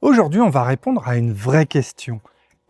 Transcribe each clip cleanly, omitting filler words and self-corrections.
Aujourd'hui, on va répondre à une vraie question.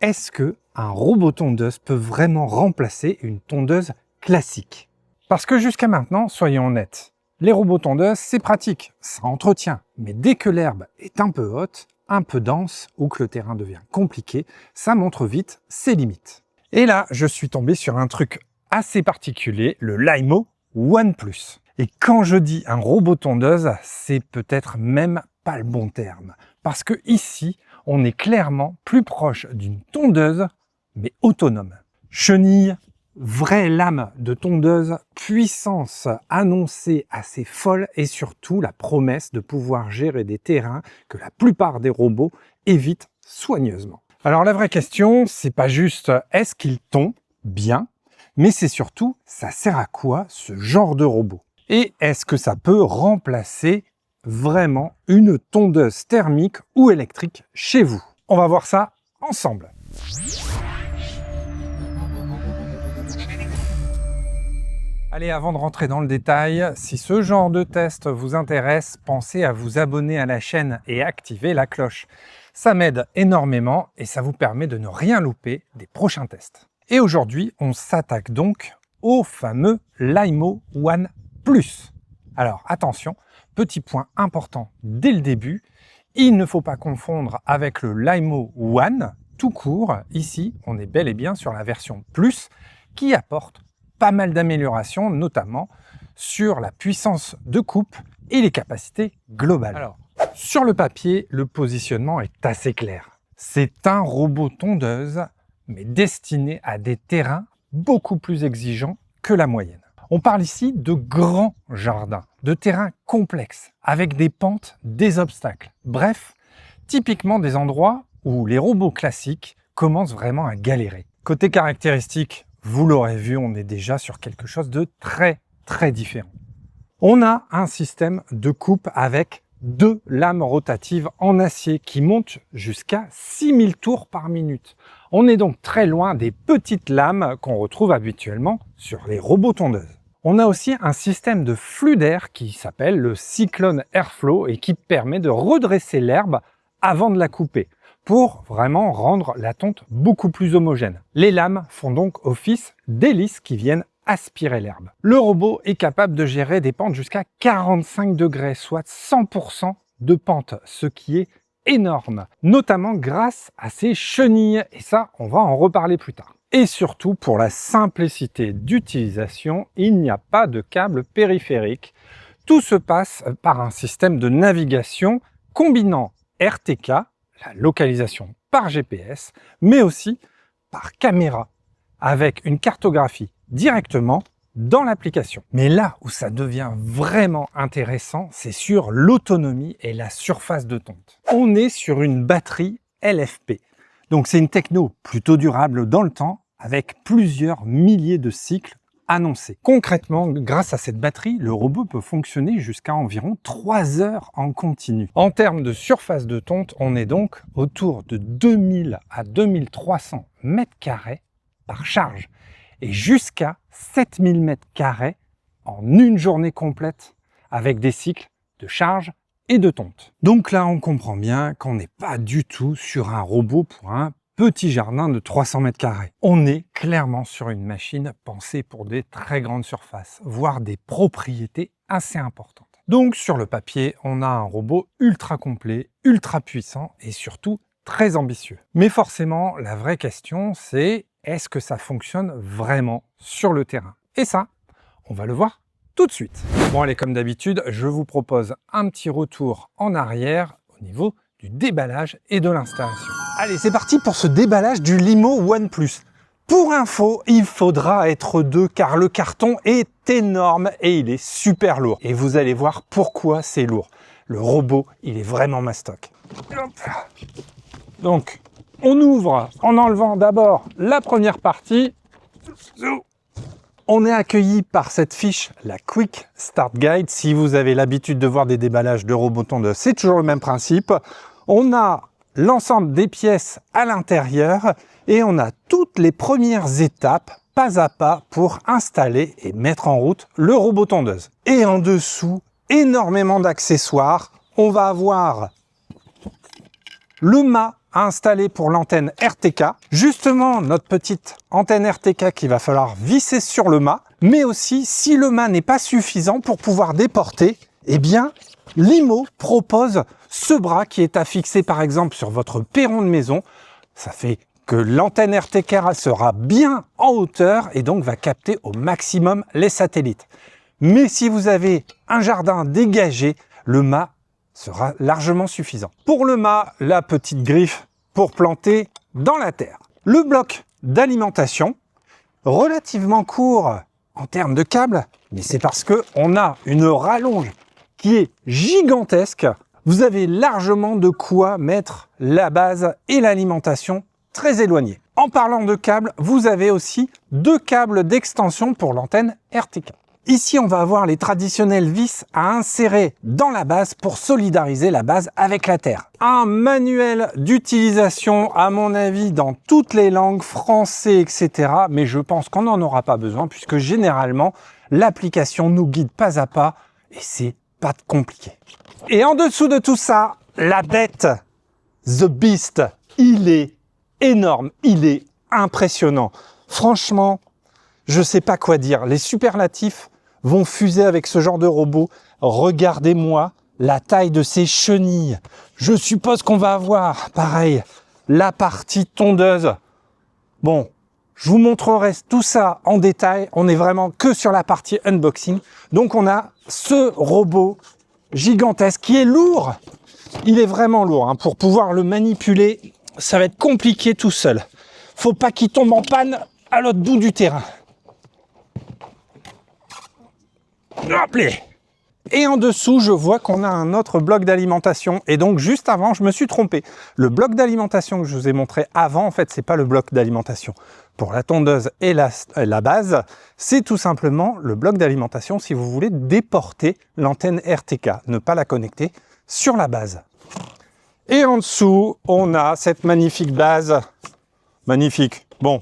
Est-ce qu'un robot tondeuse peut vraiment remplacer une tondeuse classique? Parce que jusqu'à maintenant, soyons honnêtes, les robots tondeuses, c'est pratique, ça entretient. Mais dès que l'herbe est un peu haute, un peu dense ou que le terrain devient compliqué, ça montre vite ses limites. Et là, je suis tombé sur un truc assez particulier, le Laimo One Plus. Et quand je dis un robot tondeuse, c'est peut-être même pas le bon terme. Parce que ici, on est clairement plus proche d'une tondeuse, mais autonome. Chenille, vraie lame de tondeuse, puissance annoncée assez folle et surtout la promesse de pouvoir gérer des terrains que la plupart des robots évitent soigneusement. Alors la vraie question, c'est pas juste est-ce qu'il tond bien, mais c'est surtout ça sert à quoi ce genre de robot? Et est-ce que ça peut remplacer vraiment une tondeuse thermique ou électrique chez vous? On va voir ça ensemble. Allez, avant de rentrer dans le détail, si ce genre de test vous intéresse, pensez à vous abonner à la chaîne et activer la cloche. Ça m'aide énormément et ça vous permet de ne rien louper des prochains tests. Et aujourd'hui, on s'attaque donc au fameux Laimo One Plus. Alors attention, petit point important dès le début, il ne faut pas confondre avec le Laimo One tout court. Ici, on est bel et bien sur la version Plus qui apporte pas mal d'améliorations, notamment sur la puissance de coupe et les capacités globales. Alors, sur le papier, le positionnement est assez clair. C'est un robot tondeuse, mais destiné à des terrains beaucoup plus exigeants que la moyenne. On parle ici de grands jardins, de terrains complexes, avec des pentes, des obstacles. Bref, typiquement des endroits où les robots classiques commencent vraiment à galérer. Côté caractéristiques, vous l'aurez vu, on est déjà sur quelque chose de très différent. On a un système de coupe avec 2 lames rotatives en acier qui montent jusqu'à 6000 tours par minute. On est donc très loin des petites lames qu'on retrouve habituellement sur les robots tondeuses. On a aussi un système de flux d'air qui s'appelle le Cyclone Airflow et qui permet de redresser l'herbe avant de la couper, pour vraiment rendre la tonte beaucoup plus homogène. Les lames font donc office d'hélices qui viennent aspirer l'herbe. Le robot est capable de gérer des pentes jusqu'à 45 degrés, soit 100% de pente, ce qui est énorme, notamment grâce à ses chenilles, et ça, on va en reparler plus tard. Et surtout, pour la simplicité d'utilisation, il n'y a pas de câble périphérique. Tout se passe par un système de navigation combinant RTK, la localisation par GPS, mais aussi par caméra, avec une cartographie directement dans l'application. Mais là où ça devient vraiment intéressant, c'est sur l'autonomie et la surface de tonte. On est sur une batterie LFP. Donc c'est une techno plutôt durable dans le temps, avec plusieurs milliers de cycles annoncés. Concrètement, grâce à cette batterie, le robot peut fonctionner jusqu'à environ 3 heures en continu. En termes de surface de tonte, on est donc autour de 2000 à 2300 mètres carrés par charge et jusqu'à 7000 mètres carrés en une journée complète avec des cycles de charge et de tonte. Donc là, on comprend bien qu'on n'est pas du tout sur un robot pour un petit jardin de 300 mètres carrés. On est clairement sur une machine pensée pour des très grandes surfaces, voire des propriétés assez importantes. Donc sur le papier, on a un robot ultra complet, ultra puissant et surtout très ambitieux. Mais forcément, la vraie question, c'est est-ce que ça fonctionne vraiment sur le terrain? Et ça, on va le voir tout de suite. Bon allez, comme d'habitude, je vous propose un petit retour en arrière au niveau du déballage et de l'installation. Allez, c'est parti pour ce déballage du Laimo One Plus. Pour info, il faudra être 2 car le carton est énorme et il est super lourd. Et vous allez voir pourquoi c'est lourd. Le robot, il est vraiment mastoc. Donc, on ouvre en enlevant d'abord la première partie. On est accueilli par cette fiche, la Quick Start Guide. Si vous avez l'habitude de voir des déballages de robots tondeuses, c'est toujours le même principe. On a l'ensemble des pièces à l'intérieur et on a toutes les premières étapes pas à pas pour installer et mettre en route le robot tondeuse. Et en dessous, énormément d'accessoires. On va avoir le mât à installer pour l'antenne RTK. Justement, notre petite antenne RTK qu'il va falloir visser sur le mât, mais aussi, si le mât n'est pas suffisant pour pouvoir déporter, eh bien, Limo propose ce bras qui est affixé par exemple sur votre perron de maison. Ça fait que l'antenne RTK sera bien en hauteur et donc va capter au maximum les satellites. Mais si vous avez un jardin dégagé, le mât sera largement suffisant. Pour le mât, la petite griffe pour planter dans la terre. Le bloc d'alimentation, relativement court en termes de câbles, mais c'est parce qu'on a une rallonge qui est gigantesque. Vous avez largement de quoi mettre la base et l'alimentation très éloignés. En parlant de câbles, vous avez aussi 2 câbles d'extension pour l'antenne RTK. Ici, on va avoir les traditionnelles vis à insérer dans la base pour solidariser la base avec la terre. Un manuel d'utilisation, à mon avis, dans toutes les langues, français, etc. Mais je pense qu'on n'en aura pas besoin puisque généralement, l'application nous guide pas à pas et c'est pas compliqué. Et en dessous de tout ça, la bête, The Beast, il est énorme, il est impressionnant. Franchement, je sais pas quoi dire. Les superlatifs vont fuser avec ce genre de robot. Regardez-moi la taille de ces chenilles. Je suppose qu'on va avoir, pareil, la partie tondeuse. Bon, je vous montrerai tout ça en détail. On est vraiment que sur la partie unboxing. Donc on a ce robot gigantesque qui est lourd. Il est vraiment lourd. Pour pouvoir le manipuler, ça va être compliqué tout seul. Faut pas qu'il tombe en panne à l'autre bout du terrain. Appelez. Et en dessous, je vois qu'on a un autre bloc d'alimentation. Et donc, juste avant, je me suis trompé. Le bloc d'alimentation que je vous ai montré avant, en fait, c'est pas le bloc d'alimentation pour la tondeuse et la base. C'est tout simplement le bloc d'alimentation si vous voulez déporter l'antenne RTK, ne pas la connecter sur la base. Et en dessous, on a cette magnifique base. Magnifique. Bon,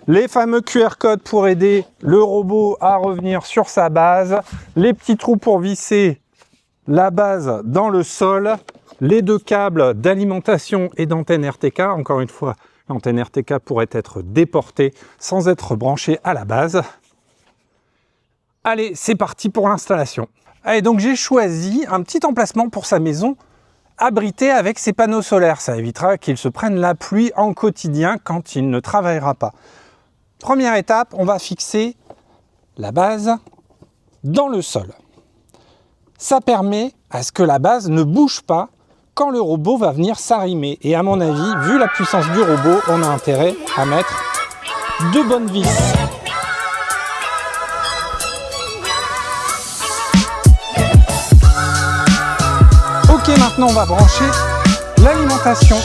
les fameux QR codes pour aider le robot à revenir sur sa base, les petits trous pour visser la base dans le sol, les 2 câbles d'alimentation et d'antenne RTK. Encore une fois, l'antenne RTK pourrait être déportée sans être branchée à la base. Allez, c'est parti pour l'installation. Allez, donc j'ai choisi un petit emplacement pour sa maison abrité avec ses panneaux solaires. Ça évitera qu'il se prenne la pluie en quotidien quand il ne travaillera pas. Première étape, on va fixer la base dans le sol. Ça permet à ce que la base ne bouge pas quand le robot va venir s'arrimer. Et à mon avis, vu la puissance du robot, on a intérêt à mettre 2 bonnes vis. Ok, maintenant on va brancher l'alimentation.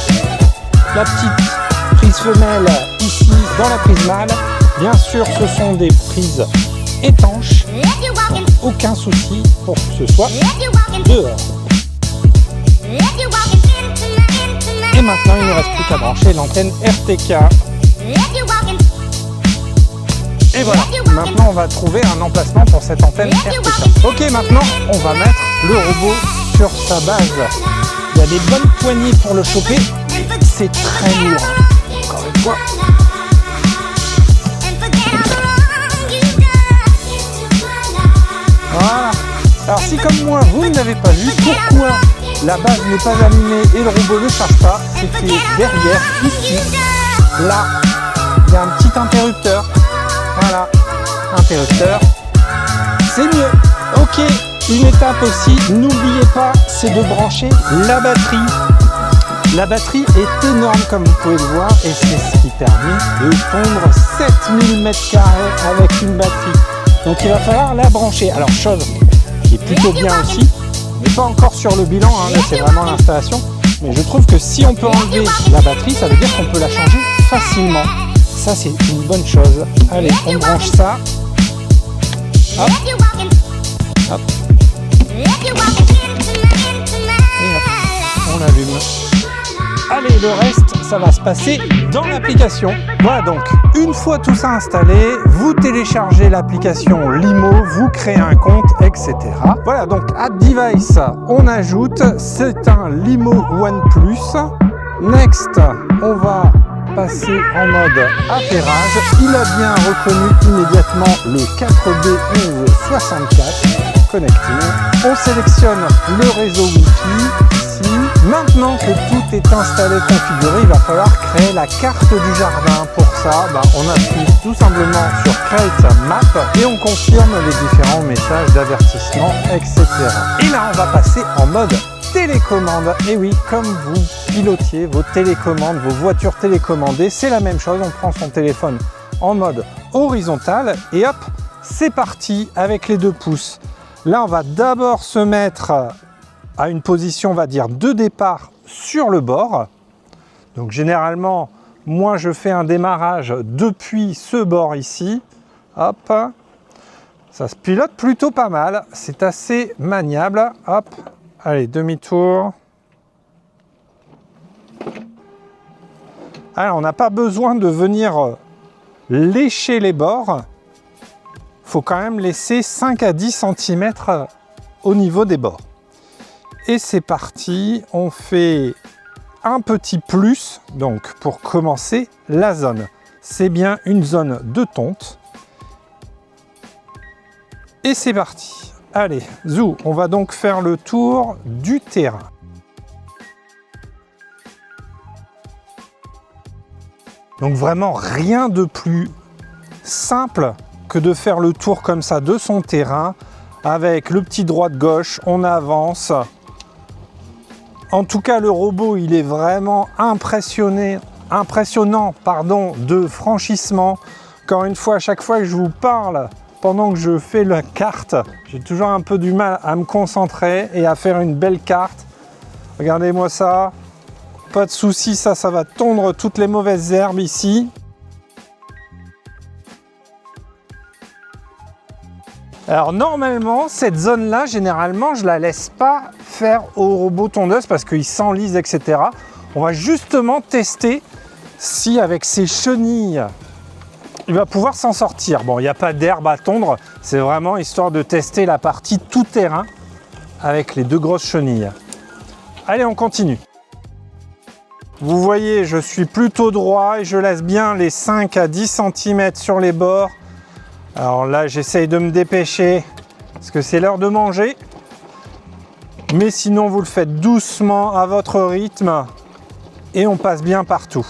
La petite prise femelle ici dans la prise mâle. Bien sûr, ce sont des prises étanches. Aucun souci pour que ce soit dehors. Et maintenant, il ne reste plus qu'à brancher l'antenne RTK. Et voilà, maintenant on va trouver un emplacement pour cette antenne RTK. Ok, maintenant on va mettre le robot sur sa base. Il y a des bonnes poignées pour le choper. C'est très lourd. Encore une fois. Voilà. Alors si comme moi vous ne l'avez pas vu, pourquoi la base n'est pas allumée et le robot ne charge pas, c'est que derrière, ici, là, il y a un petit interrupteur. Voilà, interrupteur, c'est mieux. Ok, une étape aussi, n'oubliez pas, c'est de brancher la batterie. La batterie est énorme comme vous pouvez le voir et c'est ce qui permet de pondre 7000 m² avec une batterie. Donc il va falloir la brancher. Alors chose qui est plutôt bien aussi, on n'est pas encore sur le bilan, là c'est vraiment l'installation. Mais je trouve que si on peut enlever la batterie, ça veut dire qu'on peut la changer facilement. Ça c'est une bonne chose. Allez, on branche ça. Hop. Hop. Et hop, on allume. Allez, le reste, ça va se passer dans l'application. Voilà donc, une fois tout ça installé, vous téléchargez l'application Limo, vous créez un compte, etc. Voilà donc, Add Device, on ajoute, c'est un Limo One Plus. Next, on va passer en mode atterrage. Il a bien reconnu immédiatement le 4B1164 connecting. On sélectionne le réseau Wi-Fi ici. Maintenant que tout est installé, configuré, il va falloir créer la carte du jardin. Pour ça, on appuie tout simplement sur Create Map et on confirme les différents messages d'avertissement, etc. Et là, on va passer en mode télécommande. Et oui, comme vous pilotiez vos télécommandes, vos voitures télécommandées, c'est la même chose. On prend son téléphone en mode horizontal et hop, c'est parti avec les 2 pouces. Là, on va d'abord se mettre à une position, on va dire, de départ sur le bord. Donc généralement, moi je fais un démarrage depuis ce bord ici. Hop, ça se pilote plutôt pas mal. C'est assez maniable. Hop, allez, demi-tour. Alors, on n'a pas besoin de venir lécher les bords. Il faut quand même laisser 5 à 10 cm au niveau des bords. Et c'est parti, on fait un petit plus, donc pour commencer la zone. C'est bien une zone de tonte. Et c'est parti. Allez, zou, on va donc faire le tour du terrain. Donc vraiment rien de plus simple que de faire le tour comme ça de son terrain avec le petit droite-gauche, on avance. En tout cas, le robot, il est vraiment impressionnant de franchissement. Encore une fois, à chaque fois que je vous parle, pendant que je fais la carte, j'ai toujours un peu du mal à me concentrer et à faire une belle carte. Regardez-moi ça. Pas de souci, ça va tondre toutes les mauvaises herbes ici. Alors normalement, cette zone-là, généralement, je la laisse pas faire au robot tondeuse parce qu'il s'enlise, etc. On va justement tester si avec ses chenilles, il va pouvoir s'en sortir. Bon, il n'y a pas d'herbe à tondre, c'est vraiment histoire de tester la partie tout terrain avec les 2 grosses chenilles. Allez, on continue. Vous voyez, je suis plutôt droit et je laisse bien les 5 à 10 cm sur les bords. Alors là, j'essaye de me dépêcher parce que c'est l'heure de manger. Mais sinon, vous le faites doucement à votre rythme et on passe bien partout.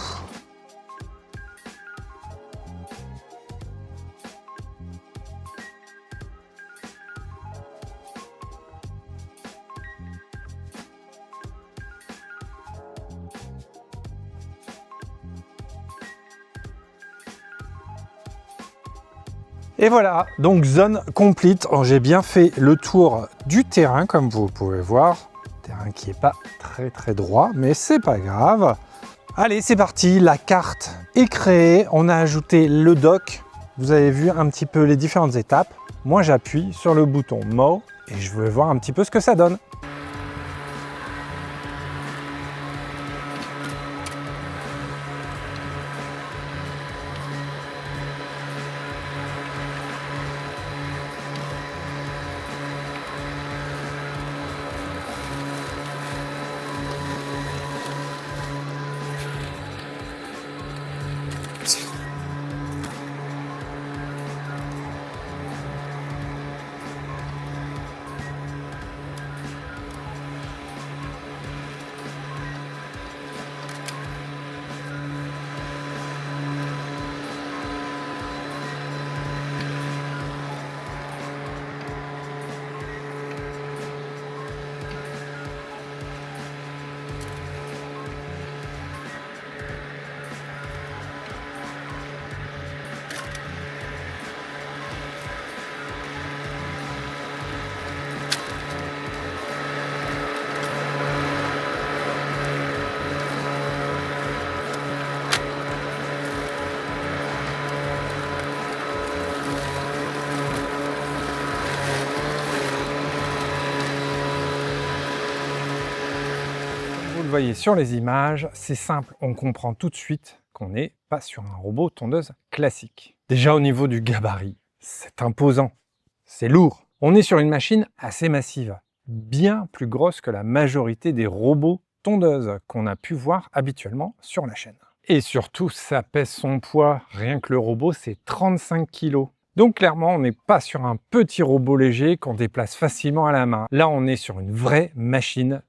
Et voilà, donc zone complète. J'ai bien fait le tour du terrain, comme vous pouvez voir. Terrain qui n'est pas très droit, mais c'est pas grave. Allez, c'est parti, la carte est créée. On a ajouté le dock. Vous avez vu un petit peu les différentes étapes. Moi, j'appuie sur le bouton Mow et je veux voir un petit peu ce que ça donne. Vous le voyez sur les images, c'est simple, on comprend tout de suite qu'on n'est pas sur un robot tondeuse classique. Déjà au niveau du gabarit, c'est imposant, c'est lourd. On est sur une machine assez massive, bien plus grosse que la majorité des robots tondeuse qu'on a pu voir habituellement sur la chaîne. Et surtout, ça pèse son poids. Rien que le robot, c'est 35 kg. Donc clairement, on n'est pas sur un petit robot léger qu'on déplace facilement à la main. Là, on est sur une vraie machine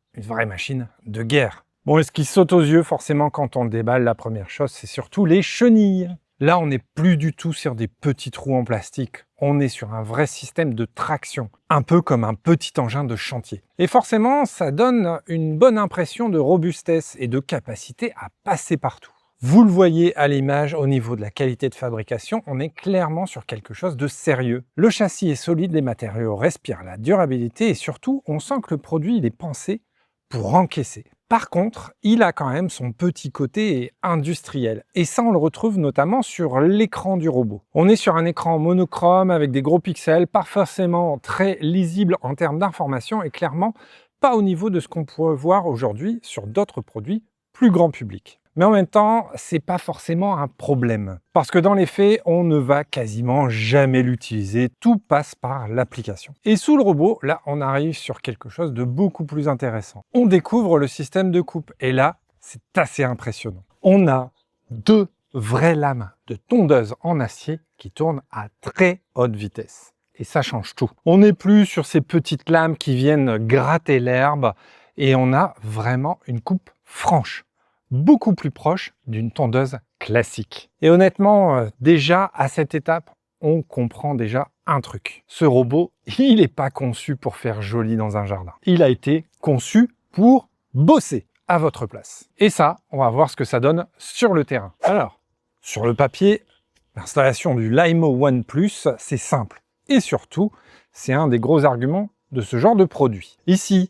de guerre. Bon, et ce qui saute aux yeux forcément quand on le déballe, la première chose, c'est surtout les chenilles. Là, on n'est plus du tout sur des petits trous en plastique. On est sur un vrai système de traction, un peu comme un petit engin de chantier. Et forcément, ça donne une bonne impression de robustesse et de capacité à passer partout. Vous le voyez à l'image, au niveau de la qualité de fabrication, on est clairement sur quelque chose de sérieux. Le châssis est solide, les matériaux respirent la durabilité et surtout, on sent que le produit il est pensé pour encaisser. Par contre, il a quand même son petit côté industriel. Et ça, on le retrouve notamment sur l'écran du robot. On est sur un écran monochrome avec des gros pixels, pas forcément très lisible en termes d'information et clairement pas au niveau de ce qu'on pourrait voir aujourd'hui sur d'autres produits plus grand public. Mais en même temps, c'est pas forcément un problème. Parce que dans les faits, on ne va quasiment jamais l'utiliser. Tout passe par l'application. Et sous le robot, là, on arrive sur quelque chose de beaucoup plus intéressant. On découvre le système de coupe. Et là, c'est assez impressionnant. On a deux vraies lames de tondeuse en acier qui tournent à très haute vitesse. Et ça change tout. On n'est plus sur ces petites lames qui viennent gratter l'herbe. Et on a vraiment une coupe franche, beaucoup plus proche d'une tondeuse classique. Et honnêtement, déjà à cette étape, on comprend déjà un truc. Ce robot, il n'est pas conçu pour faire joli dans un jardin. Il a été conçu pour bosser à votre place. Et ça, on va voir ce que ça donne sur le terrain. Alors, sur le papier, l'installation du Lymo One Plus, c'est simple. Et surtout, c'est un des gros arguments de ce genre de produit. Ici,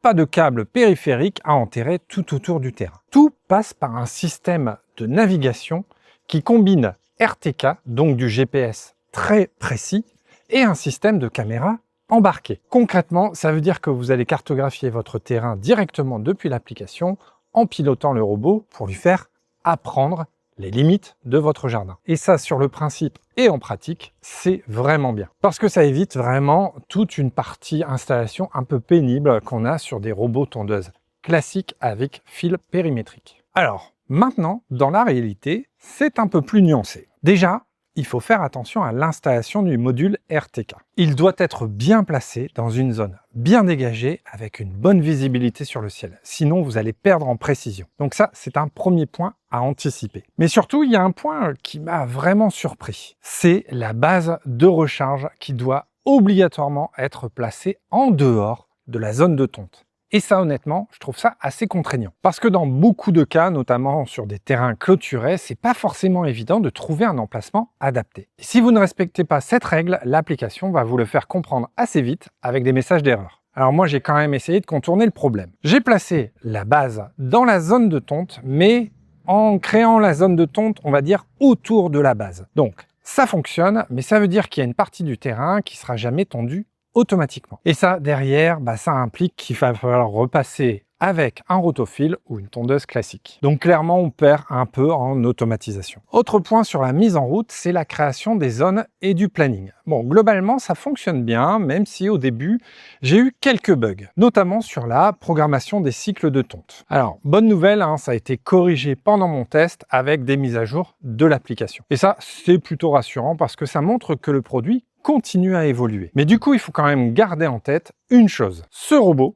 pas de câble périphérique à enterrer tout autour du terrain. Tout passe par un système de navigation qui combine RTK, donc du GPS très précis, et un système de caméra embarqué. Concrètement, ça veut dire que vous allez cartographier votre terrain directement depuis l'application en pilotant le robot pour lui faire apprendre les limites de votre jardin. Et ça, sur le principe et en pratique, c'est vraiment bien. Parce que ça évite vraiment toute une partie installation un peu pénible qu'on a sur des robots tondeuses classiques avec fil périmétrique. Alors, maintenant, dans la réalité, c'est un peu plus nuancé. Déjà, il faut faire attention à l'installation du module RTK. Il doit être bien placé dans une zone bien dégagée avec une bonne visibilité sur le ciel. Sinon, vous allez perdre en précision. Donc ça, c'est un premier point à anticiper. Mais surtout, il y a un point qui m'a vraiment surpris. C'est la base de recharge qui doit obligatoirement être placée en dehors de la zone de tonte. Et ça, honnêtement, je trouve ça assez contraignant. Parce que dans beaucoup de cas, notamment sur des terrains clôturés, c'est pas forcément évident de trouver un emplacement adapté. Et si vous ne respectez pas cette règle, l'application va vous le faire comprendre assez vite avec des messages d'erreur. Alors moi, j'ai quand même essayé de contourner le problème. J'ai placé la base dans la zone de tonte, mais en créant la zone de tonte, on va dire, autour de la base. Donc, ça fonctionne, mais ça veut dire qu'il y a une partie du terrain qui sera jamais tondue automatiquement. Et ça, derrière, ça implique qu'il va falloir repasser avec un rotofil ou une tondeuse classique. Donc clairement, on perd un peu en automatisation. Autre point sur la mise en route, c'est la création des zones et du planning. Bon, globalement, ça fonctionne bien, même si au début, j'ai eu quelques bugs, notamment sur la programmation des cycles de tonte. Alors, bonne nouvelle, ça a été corrigé pendant mon test avec des mises à jour de l'application. Et ça, c'est plutôt rassurant parce que ça montre que le produit continue à évoluer. Mais du coup, il faut quand même garder en tête une chose. Ce robot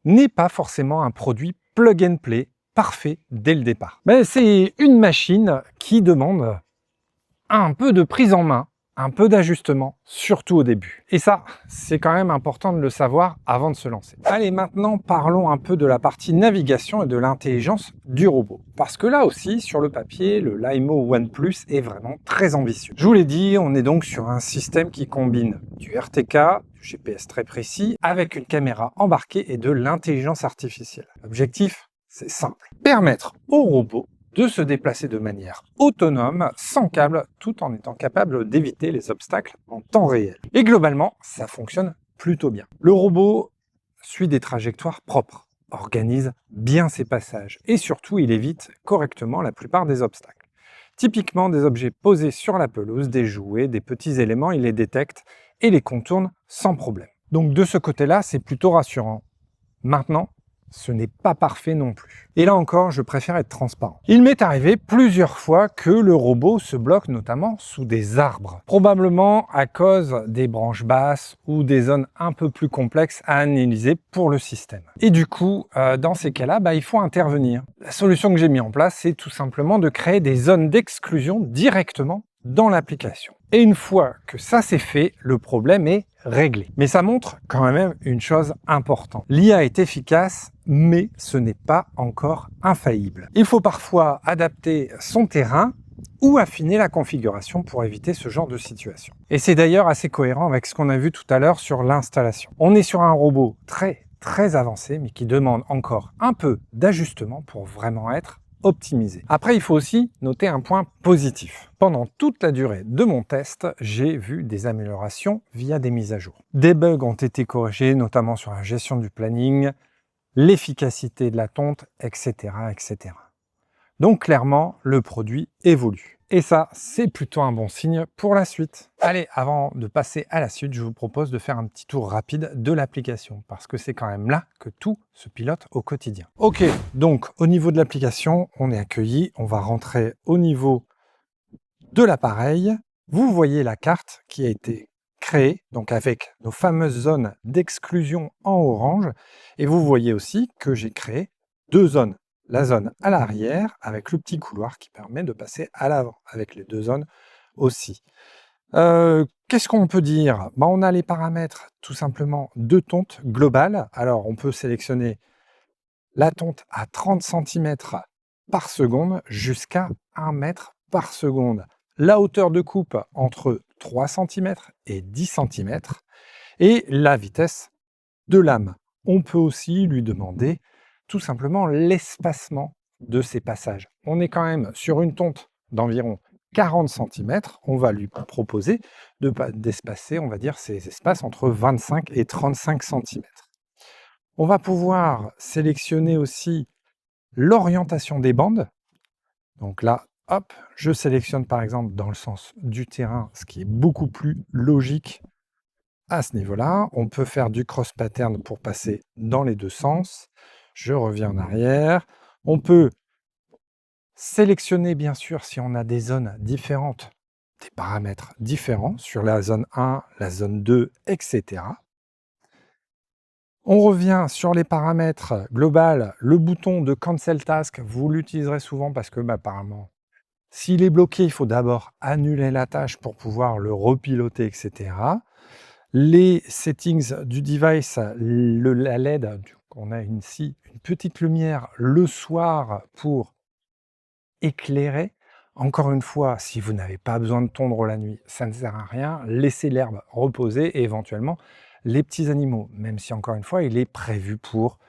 n'est pas forcément un produit plug and play parfait dès le départ. Mais c'est une machine qui demande un peu de prise en main, un peu d'ajustement, surtout au début. Et ça, c'est quand même important de le savoir avant de se lancer. Allez, maintenant, parlons un peu de la partie navigation et de l'intelligence du robot. Parce que là aussi, sur le papier, le Lymo One Plus est vraiment très ambitieux. Je vous l'ai dit, on est donc sur un système qui combine du RTK, du GPS très précis, avec une caméra embarquée et de l'intelligence artificielle. L'objectif, c'est simple. Permettre au robot de se déplacer de manière autonome, sans câble, tout en étant capable d'éviter les obstacles en temps réel. Et globalement, ça fonctionne plutôt bien. Le robot suit des trajectoires propres, organise bien ses passages et surtout, il évite correctement la plupart des obstacles. Typiquement, des objets posés sur la pelouse, des jouets, des petits éléments, il les détecte et les contourne sans problème. Donc de ce côté-là, c'est plutôt rassurant. Maintenant, ce n'est pas parfait non plus. Et là encore, je préfère être transparent. Il m'est arrivé plusieurs fois que le robot se bloque notamment sous des arbres, probablement à cause des branches basses ou des zones un peu plus complexes à analyser pour le système. Et du coup, dans ces cas-là, il faut intervenir. La solution que j'ai mis en place, c'est tout simplement de créer des zones d'exclusion directement dans l'application. Et une fois que ça c'est fait, le problème est réglé. Mais ça montre quand même une chose importante. L'IA est efficace, mais ce n'est pas encore infaillible. Il faut parfois adapter son terrain ou affiner la configuration pour éviter ce genre de situation. Et c'est d'ailleurs assez cohérent avec ce qu'on a vu tout à l'heure sur l'installation. On est sur un robot très avancé, mais qui demande encore un peu d'ajustement pour vraiment être optimisé. Après, il faut aussi noter un point positif. Pendant toute la durée de mon test, j'ai vu des améliorations via des mises à jour. Des bugs ont été corrigés, notamment sur la gestion du planning, l'efficacité de la tonte, etc., etc. Donc clairement, le produit évolue. Et ça, c'est plutôt un bon signe pour la suite. Allez, avant de passer à la suite, je vous propose de faire un petit tour rapide de l'application, parce que c'est quand même là que tout se pilote au quotidien. Ok, donc au niveau de l'application, on est accueilli. On va rentrer au niveau de l'appareil. Vous voyez la carte qui a été créée, donc avec nos fameuses zones d'exclusion en orange. Et vous voyez aussi que j'ai créé deux zones. La zone à l'arrière avec le petit couloir qui permet de passer à l'avant, avec les deux zones aussi. Qu'est-ce qu'on peut dire? On a les paramètres tout simplement de tonte globale. Alors on peut sélectionner la tonte à 30 cm par seconde jusqu'à 1 mètre par seconde. La hauteur de coupe entre 3 cm et 10 cm et la vitesse de lame. On peut aussi lui demander tout simplement l'espacement de ces passages. On est quand même sur une tonte d'environ 40 cm. On va lui proposer d'espacer, on va dire, ces espaces entre 25 et 35 cm. On va pouvoir sélectionner aussi l'orientation des bandes. Donc là, hop, je sélectionne par exemple dans le sens du terrain, ce qui est beaucoup plus logique à ce niveau-là. On peut faire du cross pattern pour passer dans les deux sens. Je reviens en arrière. On peut sélectionner, bien sûr, si on a des zones différentes, des paramètres différents sur la zone 1, la zone 2, etc. On revient sur les paramètres global. Le bouton de Cancel Task, vous l'utiliserez souvent parce que, apparemment, s'il est bloqué, il faut d'abord annuler la tâche pour pouvoir le repiloter, etc. Les settings du device, la LED, on a ici une petite lumière le soir pour éclairer. Encore une fois, si vous n'avez pas besoin de tondre la nuit, ça ne sert à rien. Laissez l'herbe reposer et éventuellement les petits animaux, même si encore une fois, il est prévu pour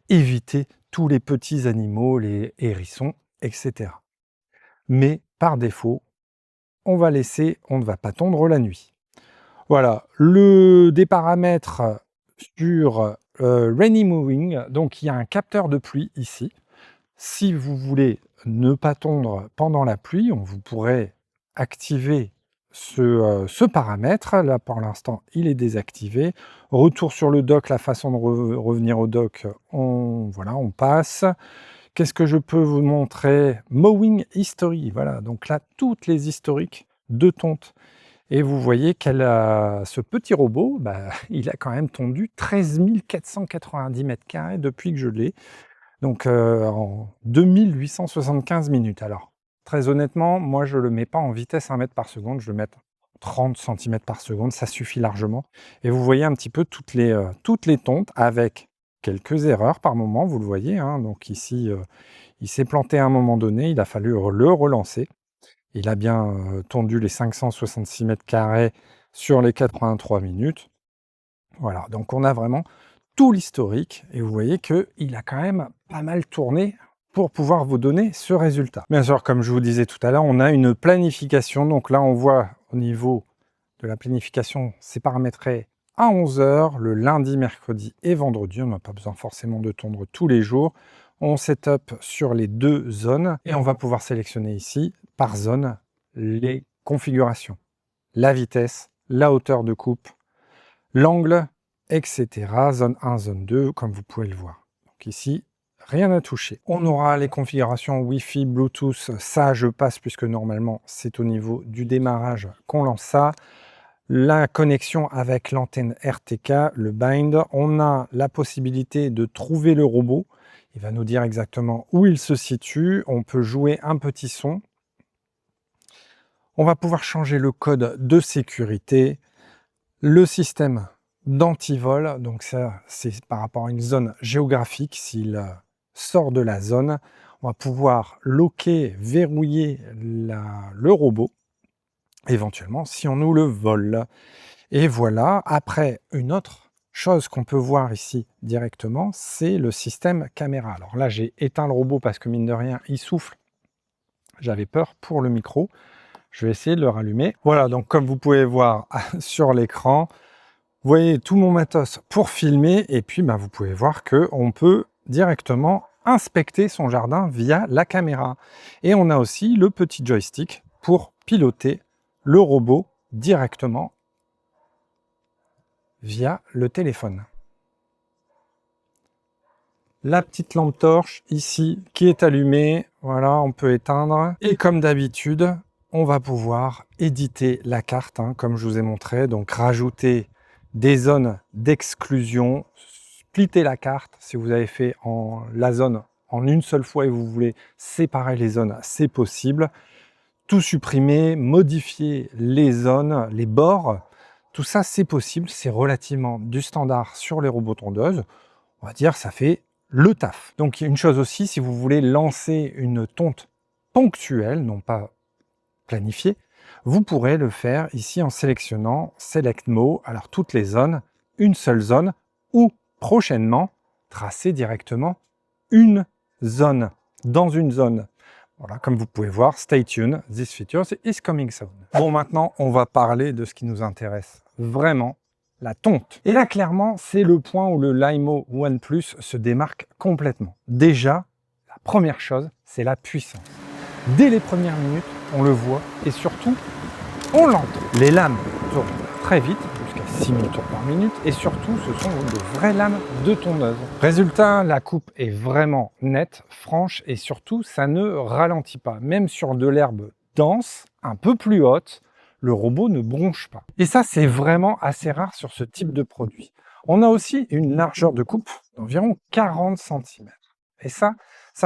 éviter tous les petits animaux, les hérissons, etc. Mais par défaut, on va laisser, on ne va pas tondre la nuit. Voilà, des paramètres sur Rainy Moving, donc il y a un capteur de pluie ici. Si vous voulez ne pas tondre pendant la pluie, vous pourrez activer ce paramètre. Là, pour l'instant, il est désactivé. Retour sur le dock, la façon de revenir au dock, on passe. Qu'est-ce que je peux vous montrer? Mowing History, voilà, donc là, toutes les historiques de tonte. Et vous voyez ce petit robot, il a quand même tondu 13 490 m² depuis que je l'ai. Donc en 2875 minutes. Alors, très honnêtement, moi je ne le mets pas en vitesse 1 mètre par seconde, je le mets 30 cm par seconde, ça suffit largement. Et vous voyez un petit peu toutes les tontes avec quelques erreurs par moment, vous le voyez. Donc ici, il s'est planté à un moment donné, il a fallu le relancer. Il a bien tondu les 566 m² sur les 83 minutes. Voilà, donc on a vraiment tout l'historique et vous voyez qu'il a quand même pas mal tourné pour pouvoir vous donner ce résultat. Bien sûr, comme je vous disais tout à l'heure, on a une planification. Donc là, on voit au niveau de la planification, c'est paramétré à 11 h le lundi, mercredi et vendredi. On n'a pas besoin forcément de tondre tous les jours. On setup sur les deux zones et on va pouvoir sélectionner ici, par zone, les configurations. La vitesse, la hauteur de coupe, l'angle, etc. Zone 1, zone 2, comme vous pouvez le voir. Donc Donc ici, rien à toucher. On aura les configurations Wi-Fi, Bluetooth, ça je passe puisque normalement c'est au niveau du démarrage qu'on lance ça. La connexion avec l'antenne RTK, le bind. On a la possibilité de trouver le robot. Il va nous dire exactement où il se situe. On peut jouer un petit son. On va pouvoir changer le code de sécurité, le système d'antivol. Donc ça, c'est par rapport à une zone géographique. S'il sort de la zone, on va pouvoir loquer, verrouiller le robot, éventuellement si on nous le vole. Et voilà, après, une autre chose qu'on peut voir ici directement, c'est le système caméra. Alors là, j'ai éteint le robot parce que mine de rien, il souffle. J'avais peur pour le micro. Je vais essayer de le rallumer. Voilà, donc comme vous pouvez voir sur l'écran, vous voyez tout mon matos pour filmer. Et puis, vous pouvez voir qu'on peut directement inspecter son jardin via la caméra. Et on a aussi le petit joystick pour piloter le robot directement via le téléphone. La petite lampe torche ici qui est allumée, voilà, on peut éteindre. Et comme d'habitude, on va pouvoir éditer la carte, comme je vous ai montré, donc rajouter des zones d'exclusion, splitter la carte. Si vous avez fait la zone en une seule fois et vous voulez séparer les zones, c'est possible. Tout supprimer, modifier les zones, les bords, tout ça c'est possible, c'est relativement du standard sur les robots tondeuses. On va dire ça fait le taf. Donc une chose aussi, si vous voulez lancer une tonte ponctuelle, non pas planifiée, vous pourrez le faire ici en sélectionnant Select Mo, alors toutes les zones, une seule zone, ou prochainement tracer directement une zone, dans une zone. Voilà, comme vous pouvez voir, stay tuned, this feature is coming soon. Bon, maintenant, on va parler de ce qui nous intéresse vraiment, la tonte. Et là, clairement, c'est le point où le Lymo OnePlus se démarque complètement. Déjà, la première chose, c'est la puissance. Dès les premières minutes, on le voit et surtout, on l'entend. Les lames tournent très vite, jusqu'à 6000 tours par minute, et surtout, ce sont de vraies lames de tondeuse. Résultat, la coupe est vraiment nette, franche, et surtout, ça ne ralentit pas. Même sur de l'herbe dense, un peu plus haute, le robot ne bronche pas. Et ça, c'est vraiment assez rare sur ce type de produit. On a aussi une largeur de coupe d'environ 40 cm. Et ça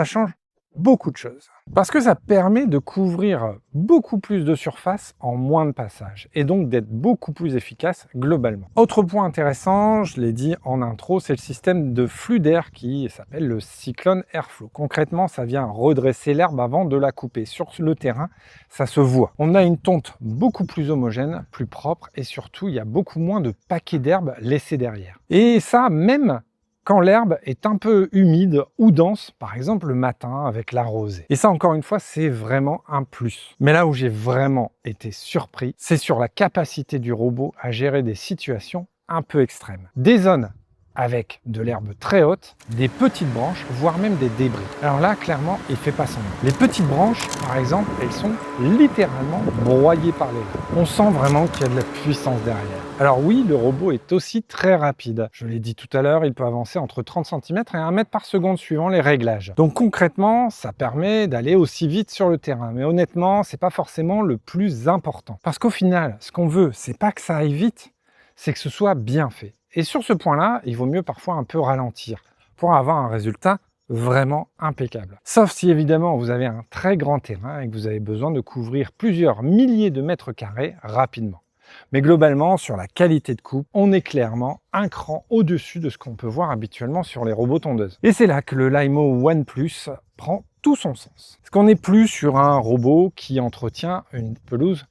change beaucoup de choses. Parce que ça permet de couvrir beaucoup plus de surface en moins de passages et donc d'être beaucoup plus efficace globalement. Autre point intéressant, je l'ai dit en intro, c'est le système de flux d'air qui s'appelle le Cyclone Airflow. Concrètement, ça vient redresser l'herbe avant de la couper. Sur le terrain, ça se voit. On a une tonte beaucoup plus homogène, plus propre et surtout, il y a beaucoup moins de paquets d'herbe laissés derrière. Et ça, même quand l'herbe est un peu humide ou dense, par exemple le matin avec la rosée. Et ça, encore une fois, c'est vraiment un plus. Mais là où j'ai vraiment été surpris, c'est sur la capacité du robot à gérer des situations un peu extrêmes. Des zones avec de l'herbe très haute, des petites branches, voire même des débris. Alors là, clairement, il ne fait pas semblant. Les petites branches, par exemple, elles sont littéralement broyées par les lames. On sent vraiment qu'il y a de la puissance derrière. Alors oui, le robot est aussi très rapide. Je l'ai dit tout à l'heure, il peut avancer entre 30 cm et 1 mètre par seconde suivant les réglages. Donc concrètement, ça permet d'aller aussi vite sur le terrain. Mais honnêtement, c'est pas forcément le plus important. Parce qu'au final, ce qu'on veut, c'est pas que ça aille vite, c'est que ce soit bien fait. Et sur ce point-là, il vaut mieux parfois un peu ralentir pour avoir un résultat vraiment impeccable. Sauf si évidemment vous avez un très grand terrain et que vous avez besoin de couvrir plusieurs milliers de mètres carrés rapidement. Mais globalement, sur la qualité de coupe, on est clairement un cran au-dessus de ce qu'on peut voir habituellement sur les robots tondeuses. Et c'est là que le Lymo OnePlus prend tout son sens. Parce qu'on n'est plus sur un robot qui entretient une pelouse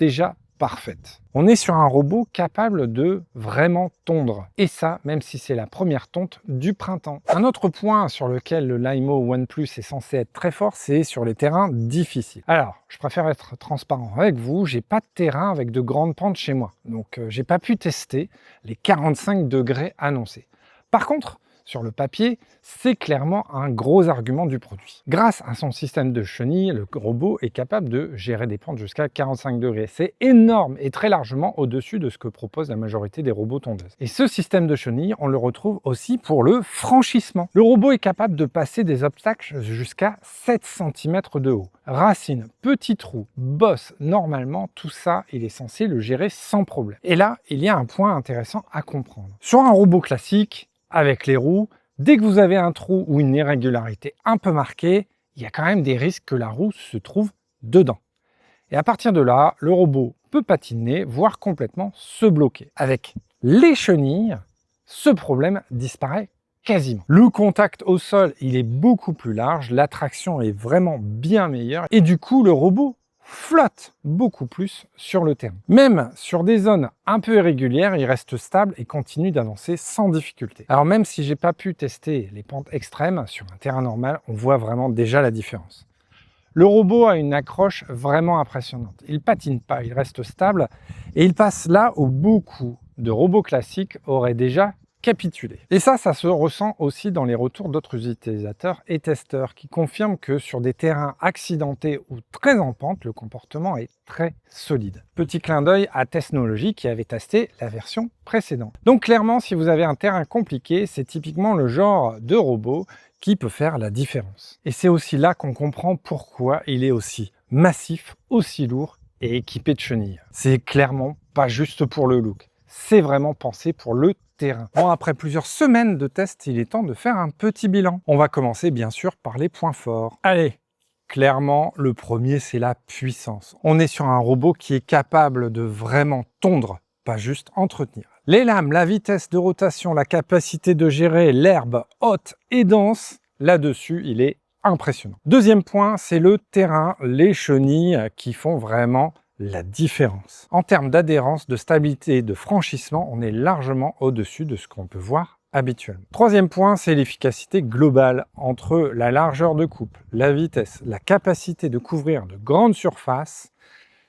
déjà parfaite. On est sur un robot capable de vraiment tondre. Et ça, même si c'est la première tonte du printemps. Un autre point sur lequel le Lymo OnePlus est censé être très fort, c'est sur les terrains difficiles. Alors, je préfère être transparent avec vous, j'ai pas de terrain avec de grandes pentes chez moi. Donc, j'ai pas pu tester les 45 degrés annoncés. Par contre, sur le papier, c'est clairement un gros argument du produit. Grâce à son système de chenilles, le robot est capable de gérer des pentes jusqu'à 45 degrés. C'est énorme et très largement au-dessus de ce que propose la majorité des robots tondeuses. Et ce système de chenilles, on le retrouve aussi pour le franchissement. Le robot est capable de passer des obstacles jusqu'à 7 cm de haut. Racines, petits trous, bosses, normalement, tout ça, il est censé le gérer sans problème. Et là, il y a un point intéressant à comprendre. Sur un robot classique, avec les roues, dès que vous avez un trou ou une irrégularité un peu marquée, il y a quand même des risques que la roue se trouve dedans. Et à partir de là, le robot peut patiner, voire complètement se bloquer. Avec les chenilles, ce problème disparaît quasiment. Le contact au sol, il est beaucoup plus large, la traction est vraiment bien meilleure et du coup, le robot flotte beaucoup plus sur le terrain. Même sur des zones un peu irrégulières, il reste stable et continue d'avancer sans difficulté. Alors même si j'ai pas pu tester les pentes extrêmes sur un terrain normal, on voit vraiment déjà la différence. Le robot a une accroche vraiment impressionnante. Il patine pas, il reste stable et il passe là où beaucoup de robots classiques auraient déjà capitulé. Et ça se ressent aussi dans les retours d'autres utilisateurs et testeurs qui confirment que sur des terrains accidentés ou très en pente, le comportement est très solide. Petit clin d'œil à Technologie qui avait testé la version précédente. Donc clairement, si vous avez un terrain compliqué, c'est typiquement le genre de robot qui peut faire la différence. Et c'est aussi là qu'on comprend pourquoi il est aussi massif, aussi lourd et équipé de chenilles. C'est clairement pas juste pour le look, c'est vraiment pensé pour le terrain. Bon, après plusieurs semaines de tests, il est temps de faire un petit bilan. On va commencer bien sûr par les points forts. Allez, clairement, le premier, c'est la puissance. On est sur un robot qui est capable de vraiment tondre, pas juste entretenir. Les lames, la vitesse de rotation, la capacité de gérer l'herbe haute et dense, là-dessus, il est impressionnant. Deuxième point, c'est le terrain, les chenilles qui font vraiment la différence. En termes d'adhérence, de stabilité et de franchissement, on est largement au-dessus de ce qu'on peut voir habituellement. Troisième point, c'est l'efficacité globale entre la largeur de coupe, la vitesse, la capacité de couvrir de grandes surfaces.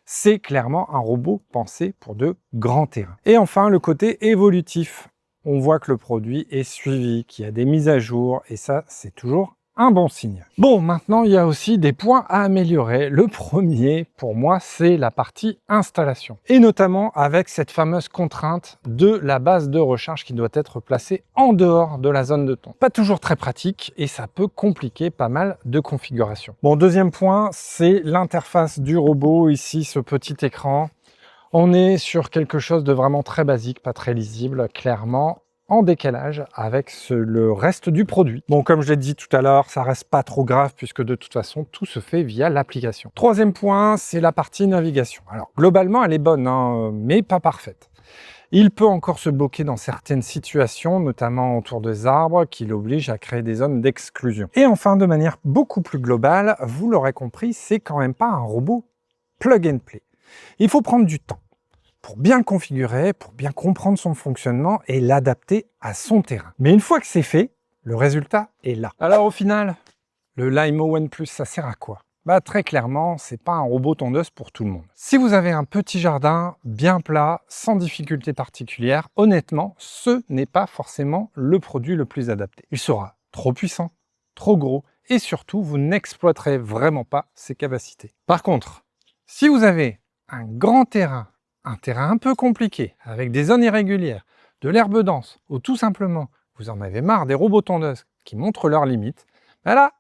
C'est clairement un robot pensé pour de grands terrains. Et enfin, le côté évolutif. On voit que le produit est suivi, qu'il y a des mises à jour, et ça, c'est toujours un bon signe. Bon, maintenant, il y a aussi des points à améliorer. Le premier, pour moi, c'est la partie installation. Et notamment avec cette fameuse contrainte de la base de recharge qui doit être placée en dehors de la zone de tonte. Pas toujours très pratique et ça peut compliquer pas mal de configurations. Bon, deuxième point, c'est l'interface du robot. Ici, ce petit écran. On est sur quelque chose de vraiment très basique, pas très lisible, clairement en décalage avec le reste du produit. Bon, comme je l'ai dit tout à l'heure, ça reste pas trop grave puisque de toute façon, tout se fait via l'application. Troisième point, c'est la partie navigation. Alors, globalement, elle est bonne, hein, mais pas parfaite. Il peut encore se bloquer dans certaines situations, notamment autour des arbres, qui l'obligent à créer des zones d'exclusion. Et enfin, de manière beaucoup plus globale, vous l'aurez compris, c'est quand même pas un robot plug and play. Il faut prendre du temps pour bien le configurer, pour bien comprendre son fonctionnement et l'adapter à son terrain. Mais une fois que c'est fait, le résultat est là. Alors au final, le Limo One Plus, ça sert à quoi? Bah très clairement, c'est pas un robot tondeuse pour tout le monde. Si vous avez un petit jardin bien plat, sans difficulté particulière, honnêtement, ce n'est pas forcément le produit le plus adapté. Il sera trop puissant, trop gros et surtout, vous n'exploiterez vraiment pas ses capacités. Par contre, si vous avez un grand terrain, un terrain un peu compliqué, avec des zones irrégulières, de l'herbe dense, ou tout simplement, vous en avez marre des robots tondeuses qui montrent leurs limites, ben là,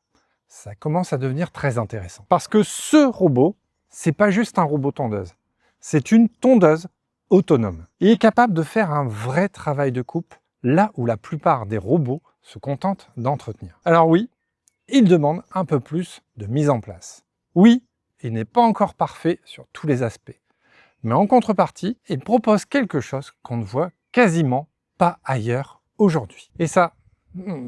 ça commence à devenir très intéressant. Parce que ce robot, c'est pas juste un robot tondeuse, c'est une tondeuse autonome. Il est capable de faire un vrai travail de coupe, là où la plupart des robots se contentent d'entretenir. Alors oui, il demande un peu plus de mise en place. Oui, il n'est pas encore parfait sur tous les aspects. Mais en contrepartie, il propose quelque chose qu'on ne voit quasiment pas ailleurs aujourd'hui. Et ça,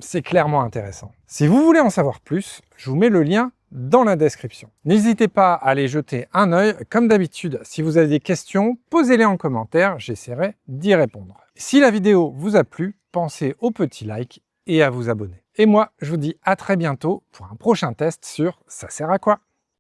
c'est clairement intéressant. Si vous voulez en savoir plus, je vous mets le lien dans la description. N'hésitez pas à aller jeter un œil. Comme d'habitude, si vous avez des questions, posez-les en commentaire, j'essaierai d'y répondre. Si la vidéo vous a plu, pensez au petit like et à vous abonner. Et moi, je vous dis à très bientôt pour un prochain test sur Ça sert à quoi ?